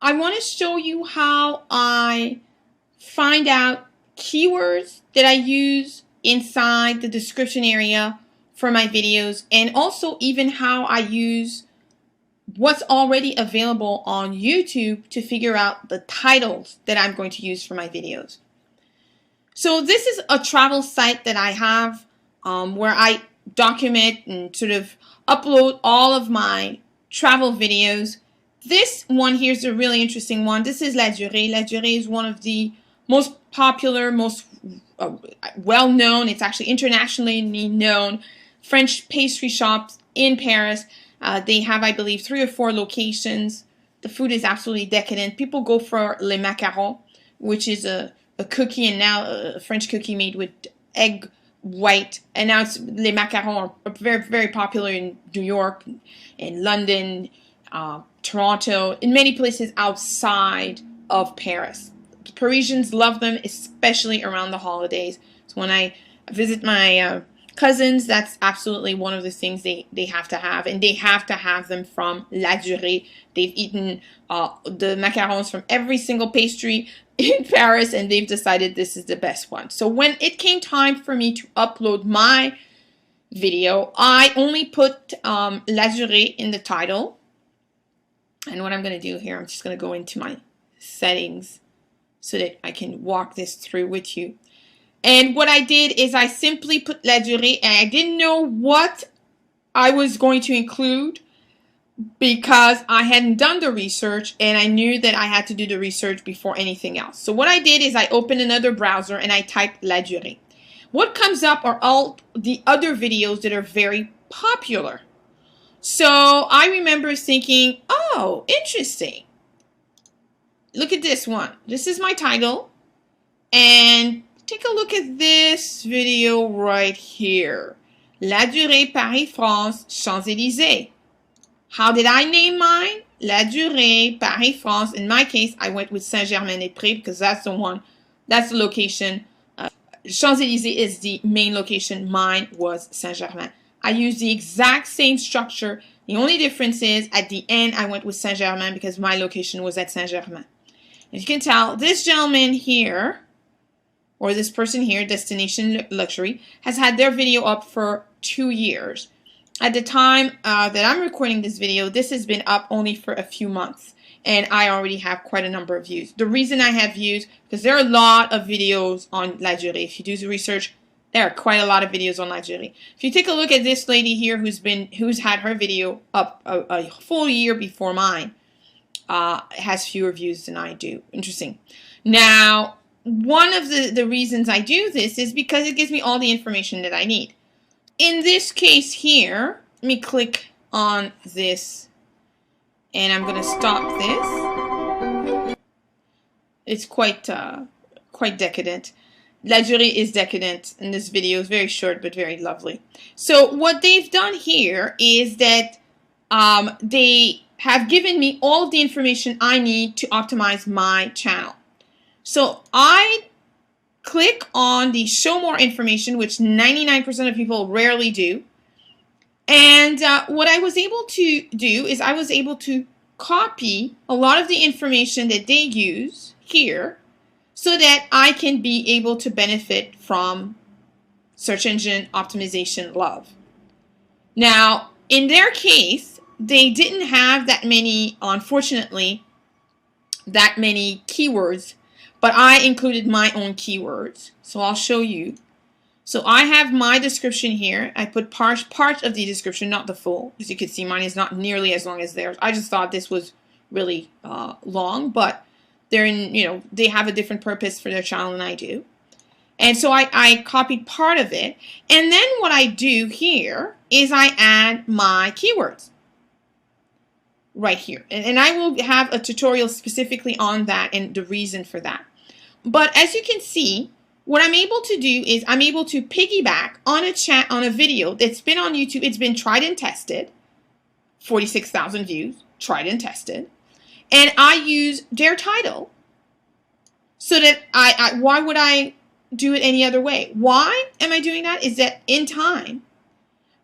I want to show you how I find out keywords that I use inside the description area for my videos, and also even how I use what's already available on YouTube to figure out the titles that I'm going to use for my videos. So this is a travel site that I have where I document and sort of upload all of my travel videos. This one here is a really interesting one. This is La Durée. La Durée is one of the most popular, most well-known, it's actually internationally known French pastry shops in Paris. They have, I believe, 3 or 4 locations. The food is absolutely decadent. People go for les macarons, which is a cookie, and now a French cookie made with egg white. And now it's, les macarons are very, very popular in New York, in London, Toronto, in many places outside of Paris. Parisians love them, especially around the holidays. So when I visit my cousins, that's absolutely one of the things they have to have, and they have to have them from La Durée. They've eaten the macarons from every single pastry in Paris, and they've decided this is the best one. So when it came time for me to upload my video, I only put La Durée in the title. And what I'm going to do here, I'm just going to go into my settings so that I can walk this through with you. And what I did is I simply put La Durée, and I didn't know what I was going to include because I hadn't done the research, and I knew that I had to do the research before anything else. So what I did is I opened another browser and I typed La Durée. What comes up are all the other videos that are very popular. So I remember thinking, oh, interesting. Look at this one. This is my title. And take a look at this video right here. La Durée, Paris, France, Champs-Élysées. How did I name mine? La Durée, Paris, France. In my case, I went with Saint-Germain-des-Prés because that's the one, that's the location. Champs-Élysées is the main location. Mine was Saint-Germain. I used the exact same structure. The only difference is at the end, I went with Saint-Germain because my location was at Saint-Germain. As you can tell, this gentleman here, or this person here, Destination Luxury, has had their video up for 2 years. At the time that I'm recording this video, this has been up only for a few months, and I already have quite a number of views. The reason I have views, because there are a lot of videos on La Durée. If you do the research, there are quite a lot of videos on La Durée. If you take a look at this lady here who's had her video up a full year before mine, has fewer views than I do. Interesting. Now, one of the reasons I do this is because it gives me all the information that I need. In this case here, let me click on this, and I'm going to stop this. It's quite decadent. La Durée is decadent, and this video is very short but very lovely. So what they've done here is that they have given me all of the information I need to optimize my channel. So I click on the show more information, which 99% of people rarely do. And what I was able to do is I was able to copy a lot of the information that they use here so that I can be able to benefit from search engine optimization love. Now, in their case, they didn't have that many, unfortunately, that many keywords, but I included my own keywords. So I'll show you. So I have my description here. I put part of the description, not the full. As you can see, mine is not nearly as long as theirs. I just thought this was really long, but they're in, they have a different purpose for their channel than I do. And so I copied part of it. And then what I do here is I add my keywords right here. And I will have a tutorial specifically on that and the reason for that. But as you can see, what I'm able to do is I'm able to piggyback on a video that's been on YouTube. It's been tried and tested, 46,000 views, tried and tested. And I use their title so that why would I do it any other way? Why am I doing that? Is that in time,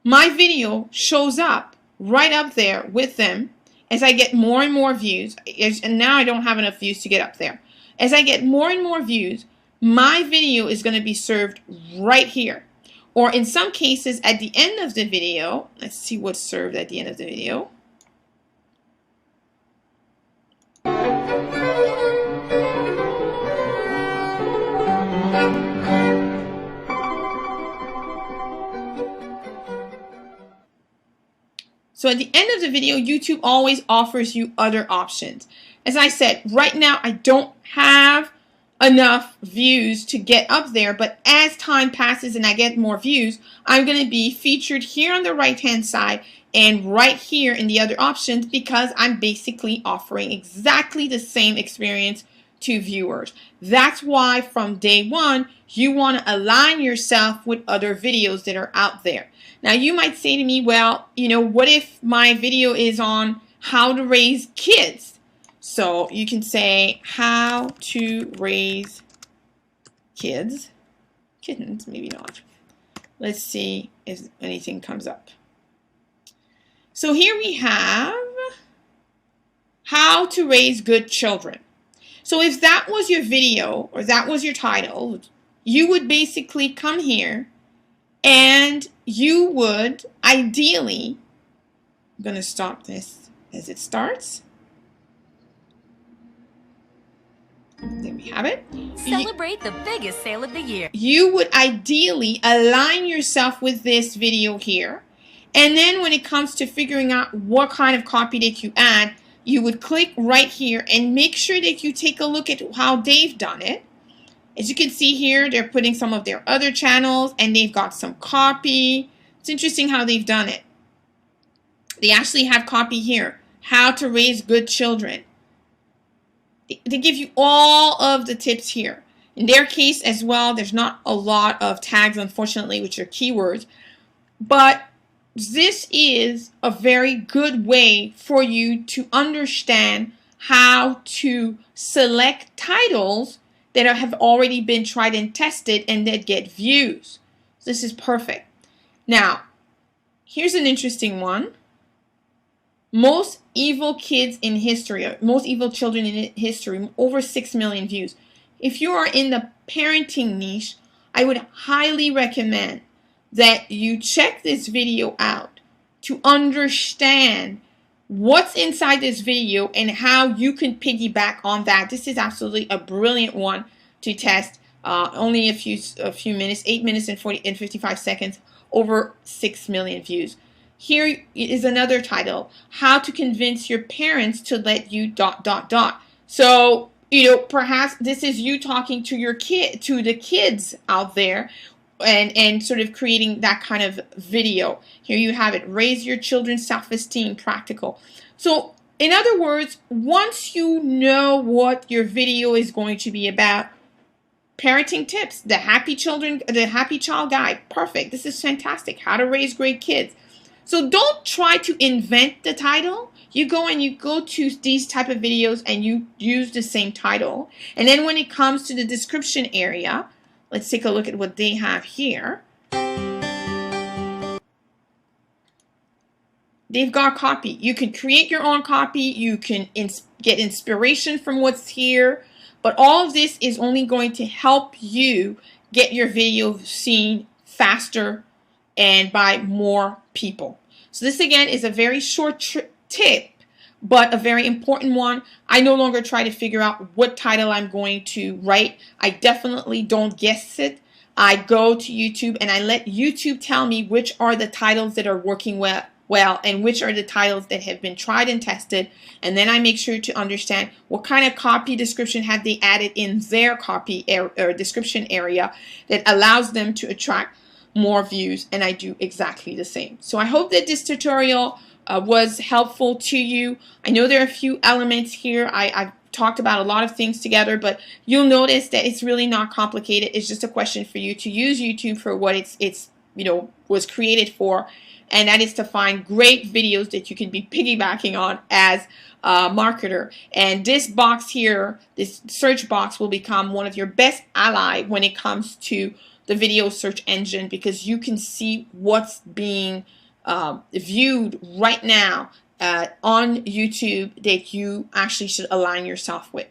my video shows up right up there with them, as I get more and more views, and now I don't have enough views to get up there. As I get more and more views, my video is going to be served right here. Or in some cases, at the end of the video, let's see what's served at the end of the video. So at the end of the video, YouTube always offers you other options. As I said, right now I don't have enough views to get up there, but as time passes and I get more views, I'm going to be featured here on the right hand side and right here in the other options, because I'm basically offering exactly the same experience to viewers. That's why from day one, you want to align yourself with other videos that are out there. Now you might say to me, well, what if my video is on how to raise kids? So you can say how to raise kittens, maybe not. Let's see if anything comes up. So here we have how to raise good children. So if that was your video or that was your title, you would basically come here and you would ideally, I'm going to stop this as it starts. There we have it. Celebrate the biggest sale of the year. You would ideally align yourself with this video here. And then when it comes to figuring out what kind of copy that you add, you would click right here and make sure that you take a look at how they've done it. As you can see here, they're putting some of their other channels and they've got some copy. It's interesting how they've done it. They actually have copy here, how to raise good children. They give you all of the tips here. In their case as well, there's not a lot of tags, unfortunately, which are keywords. But this is a very good way for you to understand how to select titles that have already been tried and tested and that get views. This is perfect. Now, here's an interesting one. Most evil kids in history, most evil children in history, over 6 million views. If you are in the parenting niche, I would highly recommend that you check this video out to understand what's inside this video and how you can piggyback on that. This is absolutely a brilliant one to test. Only a few minutes, 8 minutes and 55 seconds, over 6 million views. Here is another title, how to convince your parents to let you ... So, perhaps this is you talking to your kid, to the kids out there, and sort of creating that kind of video. Here you have it, raise your children's self-esteem, practical. So, in other words, once you know what your video is going to be about, parenting tips, the Happy Child Guide, perfect. This is fantastic. How to raise great kids. So don't try to invent the title. You go to these type of videos and you use the same title. And then when it comes to the description area, let's take a look at what they have here. They've got copy. You can create your own copy. You can get inspiration from what's here. But all of this is only going to help you get your video seen faster and by more people. So this again is a very short tip, but a very important one. I no longer try to figure out what title I'm going to write. I definitely don't guess it. I go to YouTube and I let YouTube tell me which are the titles that are working well and which are the titles that have been tried and tested. And then I make sure to understand what kind of copy description have they added in their copy or description area that allows them to attract more views, and I do exactly the same. So I hope that this tutorial was helpful to you. I know there are a few elements here. I've talked about a lot of things together, but you'll notice that it's really not complicated. It's just a question for you to use YouTube for what it's was created for, and that is to find great videos that you can be piggybacking on as a marketer. And this box here, this search box, will become one of your best ally when it comes to the video search engine, because you can see what's being viewed right now on YouTube that you actually should align yourself with.